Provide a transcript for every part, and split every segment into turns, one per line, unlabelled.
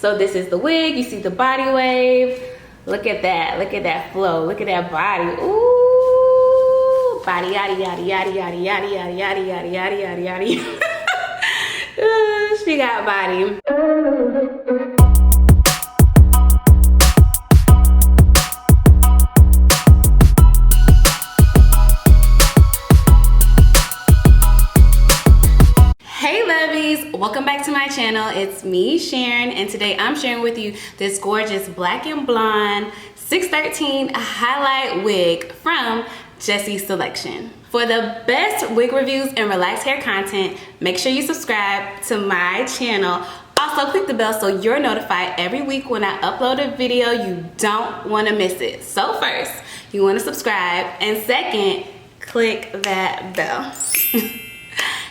So this is the wig. You see the body wave. Look at that. Look at that flow. Look at that body. Ooh. Body yaddy yaddy yaddy yaddy yaddy yaddy yaddy yaddy yaddy yaddy yaddy. She got body. Welcome back to my channel. It's me, Sharon, and today I'm sharing with you this gorgeous black and blonde 613 highlight wig from Jessie's selection. For the best wig reviews and relaxed hair content, make sure you subscribe to my channel. Also, click the bell so you're notified every week when I upload a video. You don't want to miss it. So first, you want to subscribe, and second, click that bell.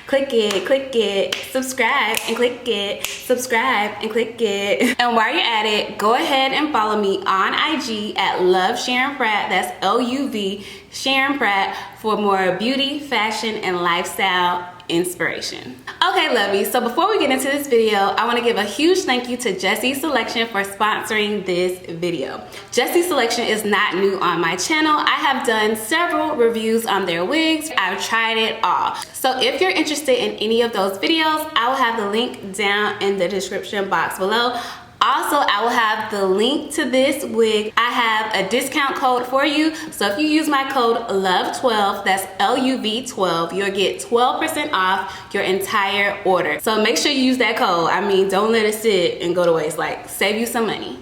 Click it, subscribe, and click it, subscribe, and click it. And while you're at it, go ahead and follow me on IG at Love Sharon Pratt. That's L-U-V Sharon Pratt for more beauty, fashion, and lifestyle inspiration. Okay, lovies, so before we get into this video, I want to give a huge thank you to Jessie's Selection for sponsoring this video. Jessie's Selection is not new on my channel. I have done several reviews on their wigs. I've tried it all. So if you're interested in any of those videos, I will have the link down in the description box below. Also, I will have the link to this wig. I have a discount code for you. So if you use my code LOVE12, that's L-U-V-12, you'll get 12% off your entire order. So make sure you use that code. I mean, don't let it sit and go to waste. Like, save you some money.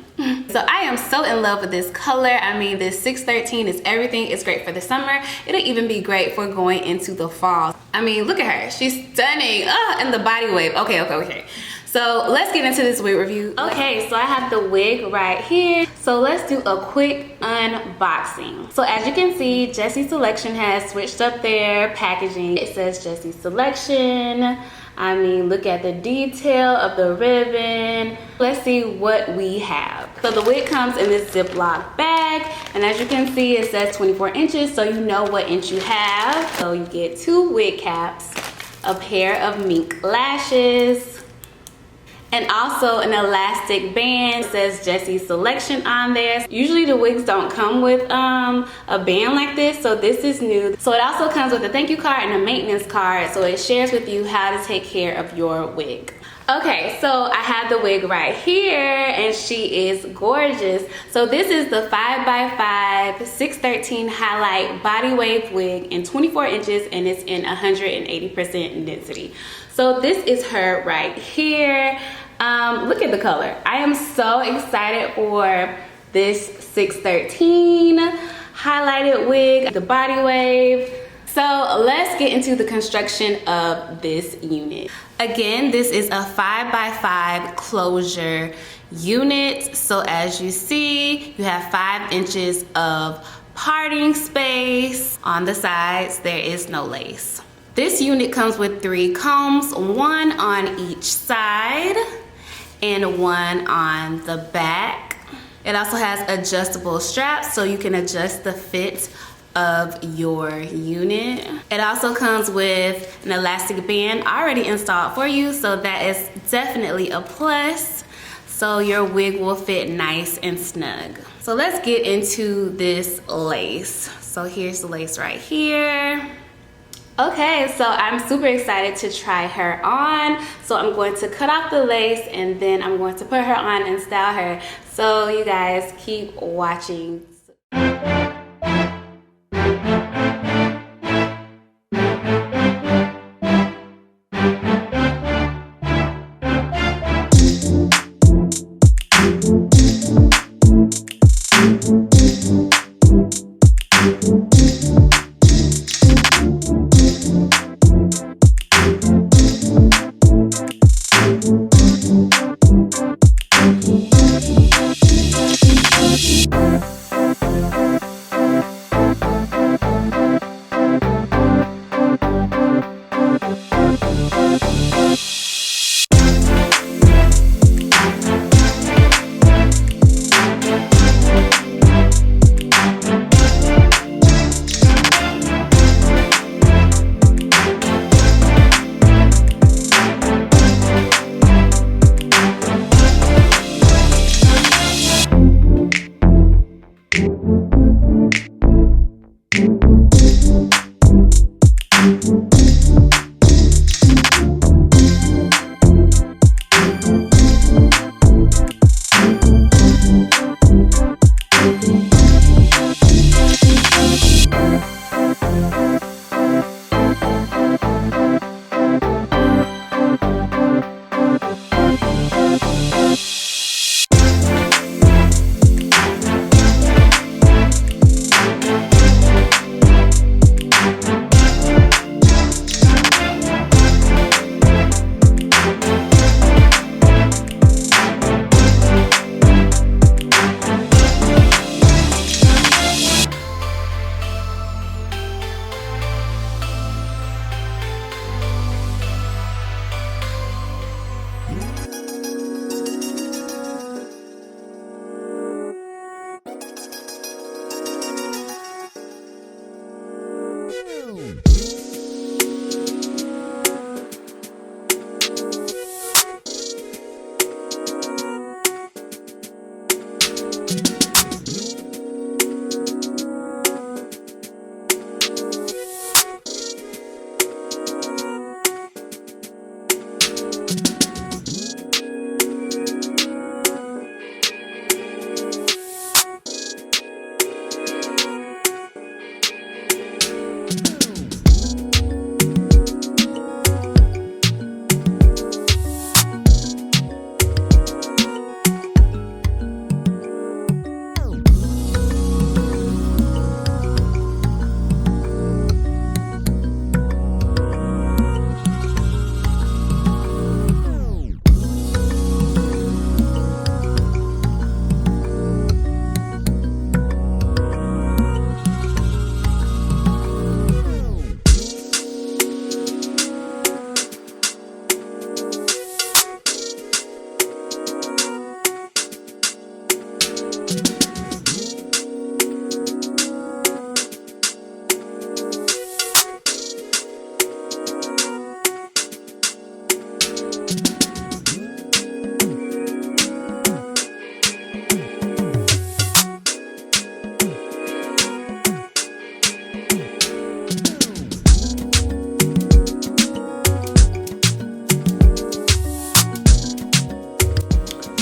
So I am so in love with this color. I mean, this 613 is everything. It's great for the summer. It'll even be great for going into the fall. I mean, look at her. She's stunning. And the body wave. Okay. So let's get into this wig review. Okay, so I have the wig right here. So let's do a quick unboxing. So as you can see, Jessie's Selection has switched up their packaging. It says Jessie's Selection. I mean, look at the detail of the ribbon. Let's see what we have. So the wig comes in this Ziploc bag, and as you can see, it says 24 inches, so you know what inch you have. So you get 2 wig caps, a pair of mink lashes, and also an elastic band. It says Jessie's Selection on there. Usually the wigs don't come with a band like this, so this is new. So it also comes with a thank you card and a maintenance card, so it shares with you how to take care of your wig. Okay, so I have the wig right here, and she is gorgeous. So this is the 5x5 613 highlight body wave wig in 24 inches, and it's in 180% density. So this is her right here. Look at the color. I am so excited for this 613 highlighted wig, the body wave. So let's get into the construction of this unit. Again, this is a 5x5 closure unit. So as you see, you have 5 inches of parting space. On the sides, there is no lace. This unit comes with 3 combs, 1 on each side and 1 on the back. It also has adjustable straps so you can adjust the fit of your unit. It also comes with an elastic band already installed for you, so that is definitely a plus. So your wig will fit nice and snug. So let's get into this lace. So here's the lace right here. Okay, so I'm super excited to try her on. So I'm going to cut off the lace and then I'm going to put her on and style her. So you guys keep watching.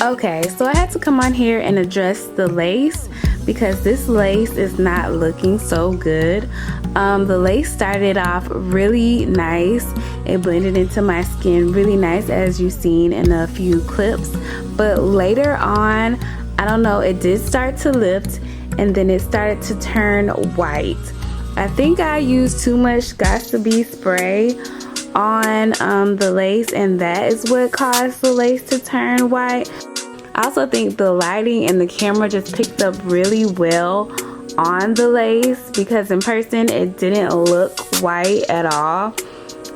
Okay, so I had to come on here and address the lace because this lace is not looking so good. The lace started off really nice. It blended into my skin really nice, as you've seen in a few clips. But later on, I don't know, it did start to lift and then it started to turn white. I think I used too much Got2b spray on the lace, and that is what caused the lace to turn white. I also think the lighting and the camera just picked up really well on the lace, because in person it didn't look white at all.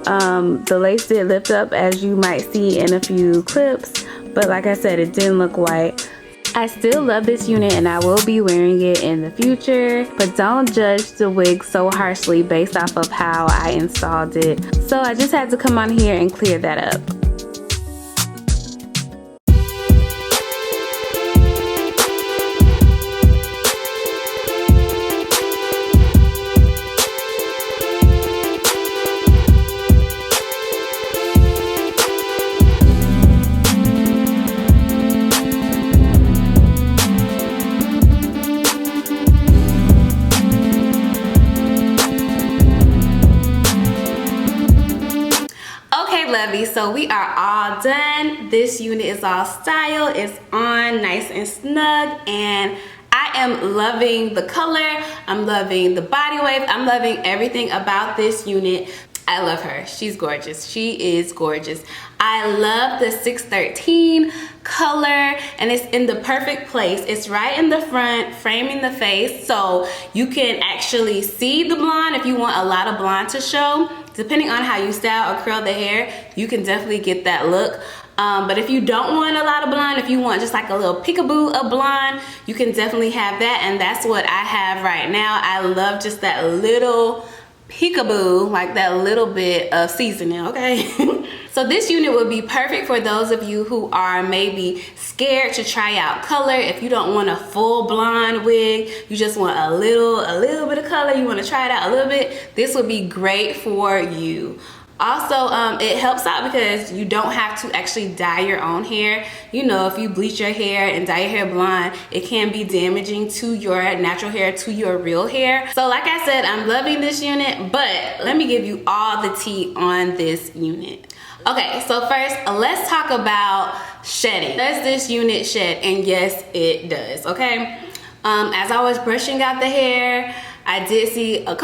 The lace did lift up, as you might see in a few clips, but like I said, it didn't look white. I still love this unit and I will be wearing it in the future, but don't judge the wig so harshly based off of how I installed it. So I just had to come on here and clear that up. So we are all done. This unit is all styled, it's on nice and snug, and I am loving the color, I'm loving the body wave, I'm loving everything about this unit. I love her. She's gorgeous. She is gorgeous. I love the 613 color, and it's in the perfect place. It's right in the front, framing the face, so you can actually see the blonde if you want a lot of blonde to show. Depending on how you style or curl the hair, you can definitely get that look. But if you don't want a lot of blonde, if you want just like a little peekaboo of blonde, you can definitely have that, and that's what I have right now. I love just that little peekaboo, like that little bit of seasoning, okay? So this unit would be perfect for those of you who are maybe scared to try out color. If you don't want a full blonde wig, you just want a little bit of color, you want to try it out a little bit, this would be great for you. Also, it helps out because you don't have to actually dye your own hair. You know, if you bleach your hair and dye your hair blonde, it can be damaging to your natural hair, to your real hair. So like I said, I'm loving this unit, but let me give you all the tea on this unit. Okay, so first, let's talk about shedding. Does this unit shed? And yes, it does, okay? As I was brushing out the hair, I did see a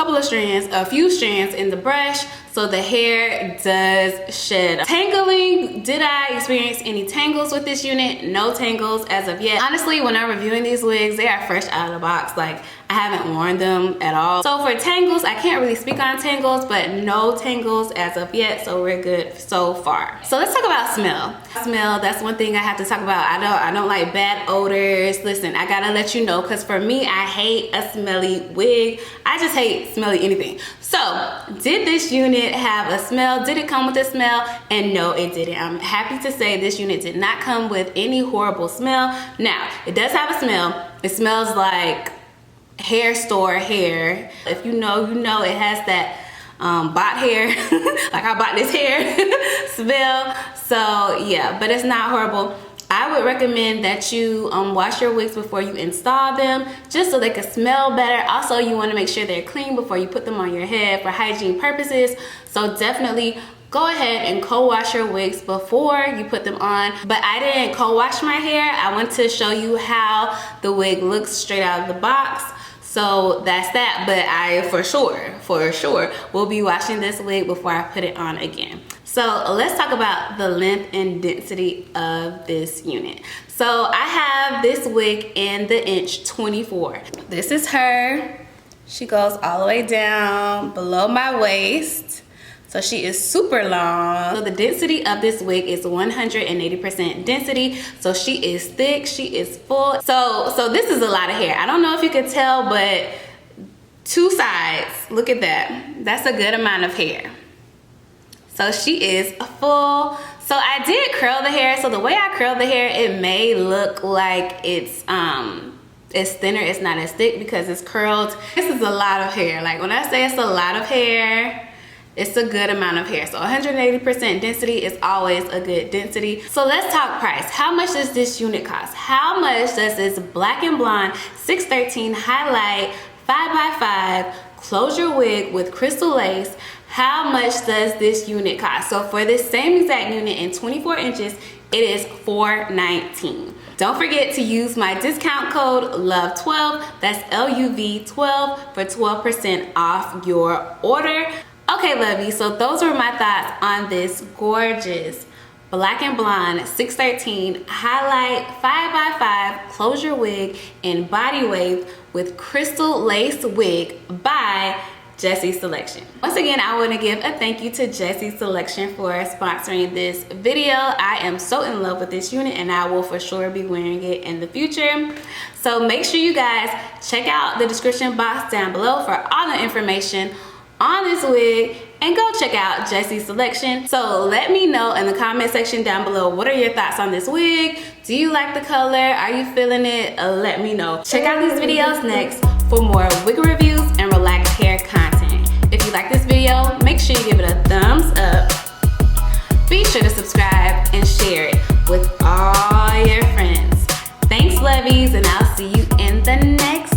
few strands in the brush, so the hair does shed. Tangling, did I experience any tangles with this unit? No tangles as of yet. Honestly, when I'm reviewing these wigs, they are fresh out of the box. Like, I haven't worn them at all. So for tangles, I can't really speak on tangles, but no tangles as of yet, so we're good so far. So let's talk about smell. Smell, that's one thing I have to talk about. I don't like bad odors. Listen, I gotta let you know, because for me, I hate a smelly wig. I just hate smelly anything. So, did this unit have a smell? Did it come with a smell? And no, it didn't. I'm happy to say this unit did not come with any horrible smell. Now, it does have a smell. It smells like hair store hair. If you know, you know it has that bought hair, like I bought this hair smell. So yeah, but it's not horrible. I would recommend that you wash your wigs before you install them, just so they can smell better. Also, you want to make sure they're clean before you put them on your head for hygiene purposes. So definitely go ahead and co-wash your wigs before you put them on. But I didn't co-wash my hair. I want to show you how the wig looks straight out of the box. So that's that, but I for sure will be washing this wig before I put it on again. So let's talk about the length and density of this unit. So I have this wig in the inch 24. This is her. She goes all the way down below my waist. So she is super long. So the density of this wig is 180% density. So she is thick, she is full. So this is a lot of hair. I don't know if you can tell, but two sides, look at that. That's a good amount of hair. So she is full. So I did curl the hair. So the way I curl the hair, it may look like it's thinner, it's not as thick because it's curled. This is a lot of hair. Like when I say it's a lot of hair, It's a good amount of hair. So 180% density is always a good density. So let's talk price. How much does this unit cost? How much does this Black and Blonde 613 highlight 5x5 closure wig with crystal lace? How much does this unit cost? So for this same exact unit in 24 inches, it is $419. Don't forget to use my discount code LOVE12, that's LUV12, for 12% off your order. Okay, lovies, so those were my thoughts on this gorgeous Black and Blonde 613 highlight 5x5 closure wig in body wave with crystal lace wig by Jessie's Selection. Once again, I want to give a thank you to Jessie's Selection for sponsoring this video. I am so in love with this unit and I will for sure be wearing it in the future. So make sure you guys check out the description box down below for all the information on this wig, and go check out Jessie's Selection. So let me know in the comment section down below, what are your thoughts on this wig? Do you like the color? Are you feeling it? Let me know. Check out these videos next for more wig reviews and relaxed hair content. If you like this video, make sure you give it a thumbs up. Be sure to subscribe and share it with all your friends. Thanks, lovies, and I'll see you in the next